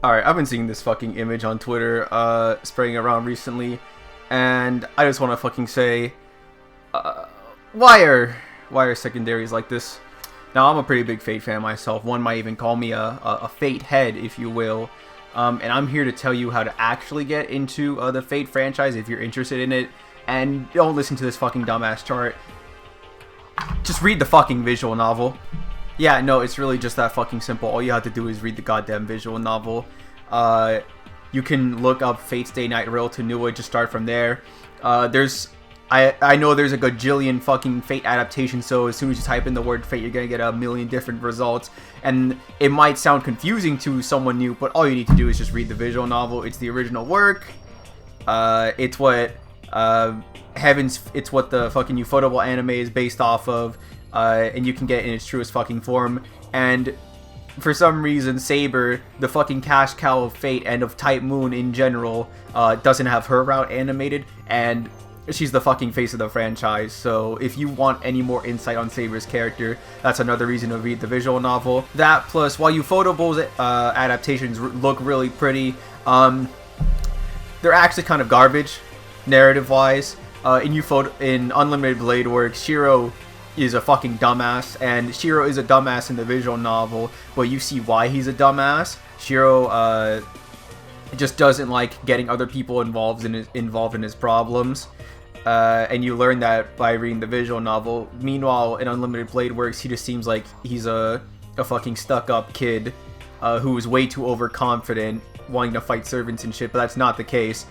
Alright, I've been seeing this fucking image on Twitter, spraying around recently, and I just want to fucking say, why are secondaries like this? Now, I'm a pretty big Fate fan myself. One might even call me a Fate head, if you will. And I'm here to tell you how to actually get into the Fate franchise if you're interested in it. And don't listen to this fucking dumbass chart. Just read the fucking visual novel. Yeah, no, it's really just that fucking simple. All you have to do is read the goddamn visual novel. You can look up Fate Stay Night Rail to Nua, just start from there. I know there's a gajillion fucking Fate adaptations, so as soon as you type in the word Fate, you're gonna get a million different results. And it might sound confusing to someone new, but all you need to do is just read the visual novel. It's the original work. It's what it's what the fucking Ufotable anime is based off of. And you can get it in its truest fucking form. And for some reason, Saber, the fucking cash cow of Fate and of Type Moon in general, doesn't have her route animated, and she's the fucking face of the franchise. So if you want any more insight on Saber's character, that's another reason to read the visual novel. That plus, while Ufotable's adaptations look really pretty, they're actually kind of garbage, narrative-wise. In Unlimited Blade Works, Shiro is a fucking dumbass, and Shiro is a dumbass in the visual novel, but you see why he's a dumbass. Shiro just doesn't like getting other people involved in his problems, and you learn that by reading the visual novel. Meanwhile, in Unlimited Blade Works, he just seems like he's a fucking stuck-up kid who is way too overconfident, wanting to fight servants and shit, but that's not the case.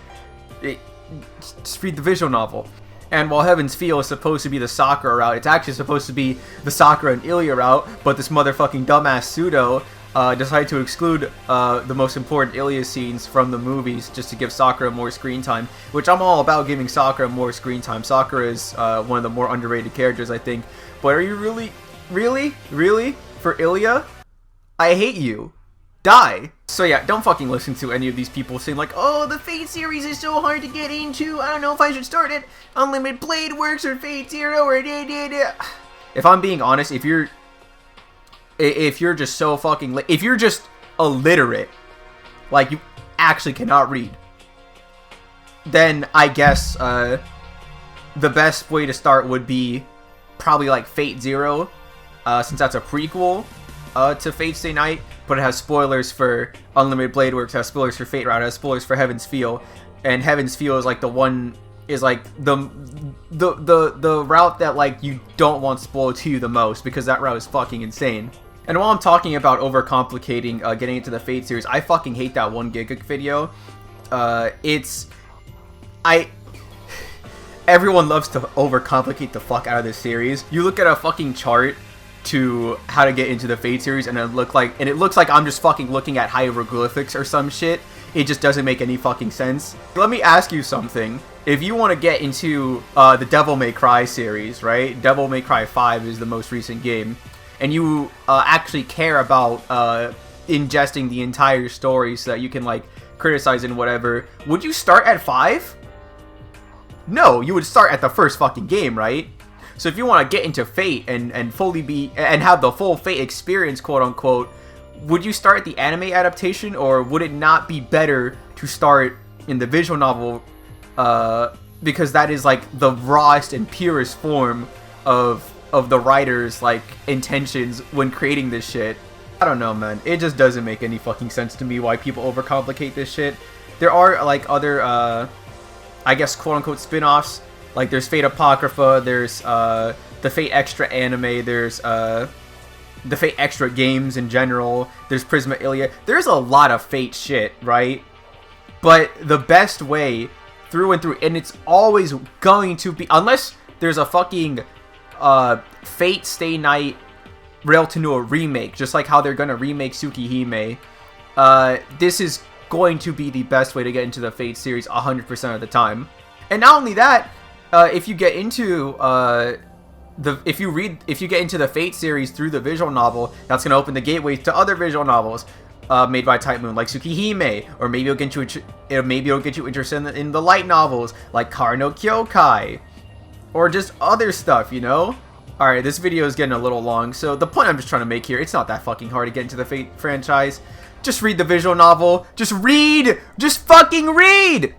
Just read the visual novel. And while Heaven's Feel is supposed to be the Sakura route, it's actually supposed to be the Sakura and Ilya route, but this motherfucking dumbass Pseudo decided to exclude the most important Ilya scenes from the movies just to give Sakura more screen time, which I'm all about giving Sakura more screen time. Sakura is one of the more underrated characters, I think. But are you really? For Ilya? I hate you. Die. So yeah, don't fucking listen to any of these people saying like, oh, the Fate series is so hard to get into, I don't know if I should start it. Unlimited Blade Works or Fate Zero or da. If I'm being honest, if you're just so fucking if you're just illiterate, like you actually cannot read, then I guess the best way to start would be probably like Fate Zero, since that's a prequel to Fate Stay Night, but it has spoilers for Unlimited Blade Works, has spoilers for Fate Route, has spoilers for Heaven's Feel, and Heaven's Feel is like the one, is like the route that like you don't want spoiled to you the most, because that route is fucking insane. And while I'm talking about overcomplicating getting into the Fate series, I fucking hate that 1 Giga video. Everyone loves to overcomplicate the fuck out of this series. You look at a fucking chart to how to get into the Fate series, and it looks like I'm just fucking looking at hieroglyphics or some shit. It just doesn't make any fucking sense. Let me ask you something. If you want to get into the Devil May Cry series, right? Devil May Cry 5 is the most recent game, and you actually care about ingesting the entire story so that you can like criticize and whatever, would you start at 5? No, you would start at the first fucking game, right? So if you want to get into Fate and fully have the full Fate experience, quote unquote, would you start the anime adaptation, or would it not be better to start in the visual novel, because that is like the rawest and purest form of the writer's like intentions when creating this shit? I don't know, man. It just doesn't make any fucking sense to me why people overcomplicate this shit. There are like other I guess quote unquote spin-offs. Like there's Fate Apocrypha, there's the Fate Extra anime, there's the Fate Extra games in general, there's Prisma Ilya. There's a lot of Fate shit, right? But the best way through and through, and it's always going to be, unless there's a fucking Fate Stay Night Rail to Nua remake, just like how they're gonna remake Tsukihime, this is going to be the best way to get into the Fate series 100% of the time. And not only that, if you get into if you get into the Fate series through the visual novel, that's gonna open the gateway to other visual novels made by Type Moon, like Tsukihime, or maybe it'll get you interested in the light novels like Kara no Kyokai, or just other stuff, you know. Alright, this video is getting a little long, so the point I'm just trying to make here, it's not that fucking hard to get into the Fate franchise. Just read the visual novel. Just read. Just fucking read.